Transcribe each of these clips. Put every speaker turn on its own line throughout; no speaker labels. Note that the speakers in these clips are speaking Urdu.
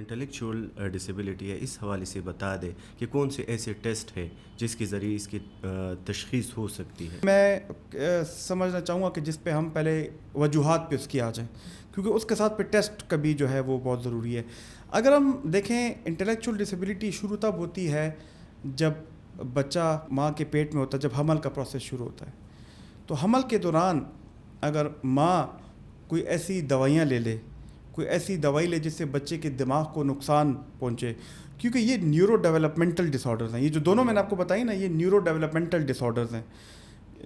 انٹلیکچوئل ڈسیبلٹی ہے اس حوالے سے بتا دیں کہ کون سے ایسے ٹیسٹ ہے جس کے ذریعے اس کی تشخیص ہو سکتی ہے.
میں سمجھنا چاہوں گا کہ جس پہ ہم پہلے وجوہات پہ اس کی آ جائیں, کیونکہ اس کے ساتھ پہ ٹیسٹ کا بھی جو ہے وہ بہت ضروری ہے. اگر ہم دیکھیں انٹلیکچوئل ڈسیبلٹی شروع تب ہوتی ہے جب بچہ ماں کے پیٹ میں ہوتا ہے, جب حمل کا پروسیس شروع ہوتا ہے. تو حمل کے دوران اگر ماں کوئی ایسی دوائیاں لے لے, کوئی ایسی دوائی لے جس سے بچے کے دماغ کو نقصان پہنچے, کیونکہ یہ نیورو ڈیولپمنٹل ڈس آرڈرز ہیں, یہ جو دونوں میں نے آپ کو بتائی نا, یہ نیورو ڈیولپمنٹل ڈس آرڈرز ہیں.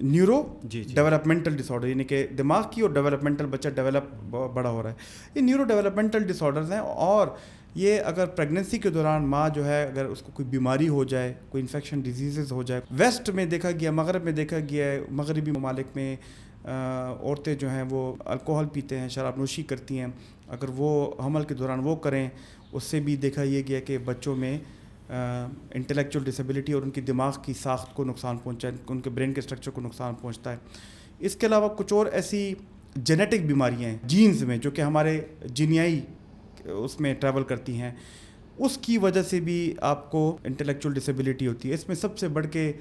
نیورو ڈیولپمنٹل ڈس آرڈر یعنی کہ دماغ کی اور ڈیولپمنٹل, بچہ ڈیولپ بڑا ہو رہا ہے, یہ نیورو ڈیولپمنٹل ڈس آرڈرز ہیں. اور یہ اگر پریگننسی کے دوران ماں جو ہے اگر اس کو کوئی بیماری ہو جائے, کوئی انفیکشن ڈیزیزز ہو جائے, ویسٹ میں دیکھا گیا, مغرب میں دیکھا گیا ہے, مغربی ممالک میں عورتیں جو ہیں وہ الکوہل پیتے ہیں, شراب نوشی کرتی ہیں, اگر وہ حمل کے دوران وہ کریں, اس سے بھی دیکھا یہ گیا کہ بچوں میں انٹلیکچوئل ڈسیبلٹی اور ان کی دماغ کی ساخت کو نقصان پہنچا ہے, ان کے برین کے اسٹرکچر کو نقصان پہنچتا ہے. اس کے علاوہ کچھ اور ایسی جینیٹک بیماریاں ہیں جینز میں جو کہ ہمارے جینیائی اس میں ٹریول کرتی ہیں, اس کی وجہ سے بھی آپ کو انٹلیکچوئل ڈسیبلٹی ہوتی ہے. اس میں سب سے بڑھ کے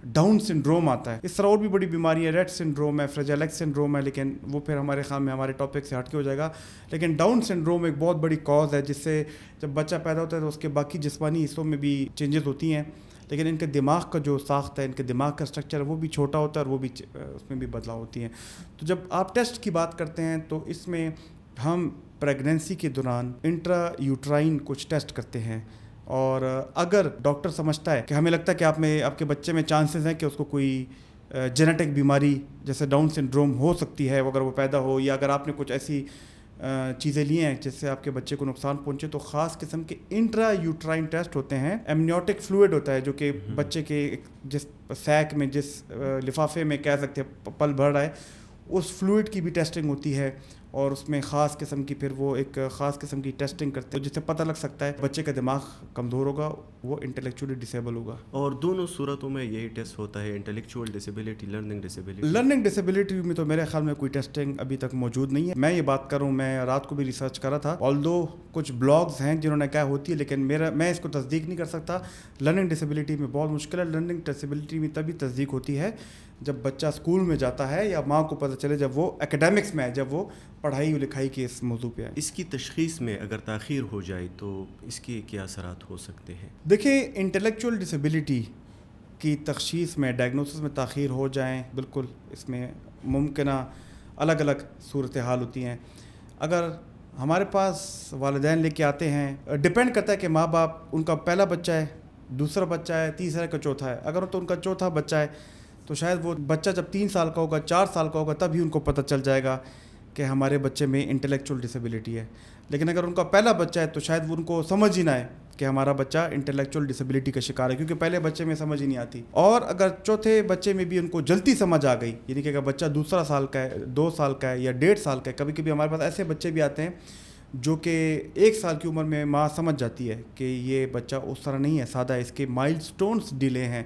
ڈاؤن سنڈروم آتا ہے. اس طرح اور بھی بڑی بیماری ہے, ریٹ سنڈروم ہے, فریجائل ایکس سنڈروم ہے, لیکن وہ پھر ہمارے خیال میں ہمارے ٹاپک سے ہٹ کے ہو جائے گا. لیکن ڈاؤن سنڈروم ایک بہت بڑی کاز ہے, جس سے جب بچہ پیدا ہوتا ہے تو اس کے باقی جسمانی حصوں میں بھی چینجز ہوتی ہیں, لیکن ان کے دماغ کا جو ساخت ہے, ان کے دماغ کا اسٹرکچر ہے, وہ بھی چھوٹا ہوتا ہے اور وہ بھی اس میں بھی بدلاؤ ہوتی ہیں. تو جب آپ ٹیسٹ کی بات کرتے ہیں تو اس میں ہم پریگننسی کے دوران انٹرا یوٹرائن کچھ ٹیسٹ کرتے ہیں, اور اگر ڈاکٹر سمجھتا ہے کہ ہمیں لگتا ہے کہ آپ کے بچے میں چانسز ہیں کہ اس کو کوئی جینیٹک بیماری جیسے ڈاؤن سنڈروم ہو سکتی ہے اگر وہ پیدا ہو, یا اگر آپ نے کچھ ایسی چیزیں لی ہیں جس سے آپ کے بچے کو نقصان پہنچے, تو خاص قسم کے انٹرا یوٹرائن ٹیسٹ ہوتے ہیں. ایمنیوٹک فلوئڈ ہوتا ہے جو کہ بچے کے جس سیک میں, جس لفافے میں کہہ سکتے ہیں پل بھر رہا ہے, اس فلوئڈ کی بھی ٹیسٹنگ ہوتی ہے, اور اس میں خاص قسم کی پھر وہ ایک خاص قسم کی ٹیسٹنگ کرتے ہیں جس سے پتہ لگ سکتا ہے بچے کا دماغ کمزور ہوگا, وہ انٹلیکچولی ڈسیبل ہوگا.
اور دونوں صورتوں میں یہی ٹیسٹ ہوتا ہے, intellectual disability, learning disability.
Learning disability میں تو میرے خیال میں کوئی ٹیسٹنگ ابھی تک موجود نہیں ہے. میں یہ بات کروں, میں رات کو بھی ریسرچ کر رہا تھا, آلدو کچھ بلاگز ہیں جنہوں نے کہا ہوتی ہے, لیکن میں اس کو تصدیق نہیں کر سکتا. لرننگ ڈسیبلٹی میں بہت مشکل ہے. لرننگ ڈسیبلٹی میں تبھی تصدیق ہوتی ہے جب بچہ اسکول میں جاتا ہے یا ماں کو پتہ چلے, جب وہ اکیڈمکس میں ہے, جب وہ پڑھائی لکھائی کے اس موضوع پہ ہے.
اس کی تشخیص میں اگر تاخیر ہو جائے تو اس کے کیا اثرات ہو سکتے ہیں؟
دیکھیں, انٹلیکچوئل ڈسیبلٹی کی تشخیص میں, ڈائگنوسس میں تاخیر ہو جائیں, بالکل اس میں ممکنہ الگ الگ صورتحال ہوتی ہیں. اگر ہمارے پاس والدین لے کے آتے ہیں, ڈپینڈ کرتا ہے کہ ماں باپ, ان کا پہلا بچہ ہے, دوسرا بچہ ہے, تیسرا کا چوتھا ہے. اگر تو ان کا چوتھا بچہ ہے تو شاید وہ بچہ جب 3 سال کا ہوگا, 4 سال کا ہوگا, تب ہی ان کو پتہ چل جائے گا کہ ہمارے بچے میں انٹلیکچوئل ڈسیبلٹی ہے. لیکن اگر ان کا پہلا بچہ ہے تو شاید وہ ان کو سمجھ ہی نہ آئے کہ ہمارا بچہ انٹلیکچوئل ڈسیبلٹی کا شکار ہے, کیونکہ پہلے بچے میں سمجھ ہی نہیں آتی. اور اگر چوتھے بچے میں بھی ان کو جلدی سمجھ آ گئی, یعنی کہ اگر بچہ 2 سال کا ہے, 2 سال کا ہے یا 1.5 سال کا ہے, کبھی کبھی ہمارے پاس ایسے بچے بھی آتے ہیں جو کہ 1 سال کی عمر میں ماں سمجھ جاتی ہے کہ یہ بچہ اس طرح نہیں ہے, سادہ ہے, اس کے مائل سٹونز ڈیلے ہیں,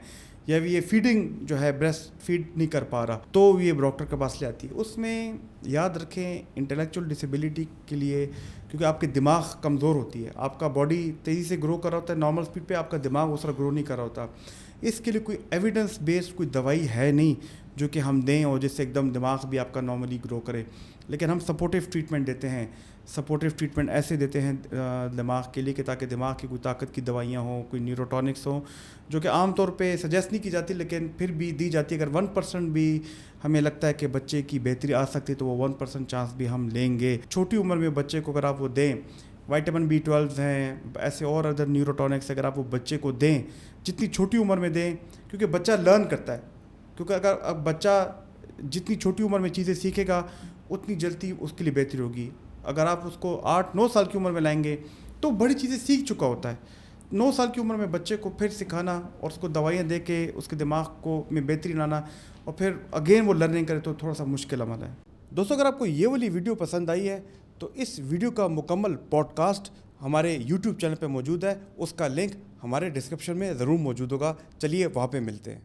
یا یہ فیڈنگ جو ہے بریسٹ فیڈ نہیں کر پا رہا, تو یہ ڈاکٹر کے پاس لے آتی ہے. اس میں یاد رکھیں انٹلیکچوئل ڈسیبلٹی کے لیے, کیونکہ آپ کے دماغ کمزور ہوتی ہے, آپ کا باڈی تیزی سے گرو کر رہا ہوتا ہے نارمل سپیڈ پہ, آپ کا دماغ اس طرح گرو نہیں کر رہا ہوتا. اس کے لیے کوئی ایویڈنس بیسڈ کوئی دوائی ہے نہیں جو کہ ہم دیں اور جس سے ایک دم دماغ بھی آپ کا نارملی گرو کرے. لیکن ہم سپورٹیو ٹریٹمنٹ دیتے ہیں. سپورٹیو ٹریٹمنٹ ایسے دیتے ہیں دماغ کے لیے کہ تاکہ دماغ کی کوئی طاقت کی دوائیاں ہوں, کوئی نیوروٹونکس ہوں, جو کہ عام طور پہ سجیسٹ نہیں کی جاتی لیکن پھر بھی دی جاتی ہے. اگر 1% بھی ہمیں لگتا ہے کہ بچے کی بہتری آ سکتی ہے تو وہ 1% چانس بھی ہم لیں گے. چھوٹی عمر میں بچے کو اگر آپ وہ دیں, وائٹامن B12 ہیں, ایسے اور ادر نیوروٹونکس اگر آپ وہ بچے کو دیں, جتنی چھوٹی عمر میں دیں, کیونکہ بچہ لرن کرتا ہے. کیونکہ اگر بچہ جتنی چھوٹی عمر میں چیزیں سیکھے گا اتنی جلدی اس کے لیے بہتری ہوگی. اگر آپ اس کو 8-9 سال کی عمر میں لائیں گے تو بڑی چیزیں سیکھ چکا ہوتا ہے. 9 سال کی عمر میں بچے کو پھر سکھانا اور اس کو دوائیاں دے کے اس کے دماغ کو میں بہتری لانا اور پھر اگین وہ لرننگ کرے تو تھوڑا سا مشکل عمل ہے. دوستو, اگر آپ کو یہ والی ویڈیو پسند آئی ہے تو اس ویڈیو کا مکمل پوڈ کاسٹ ہمارے YouTube چینل پہ موجود ہے, اس کا لنک ہمارے ڈسکرپشن میں ضرور موجود ہوگا. چلیے وہاں پہ ملتے ہیں.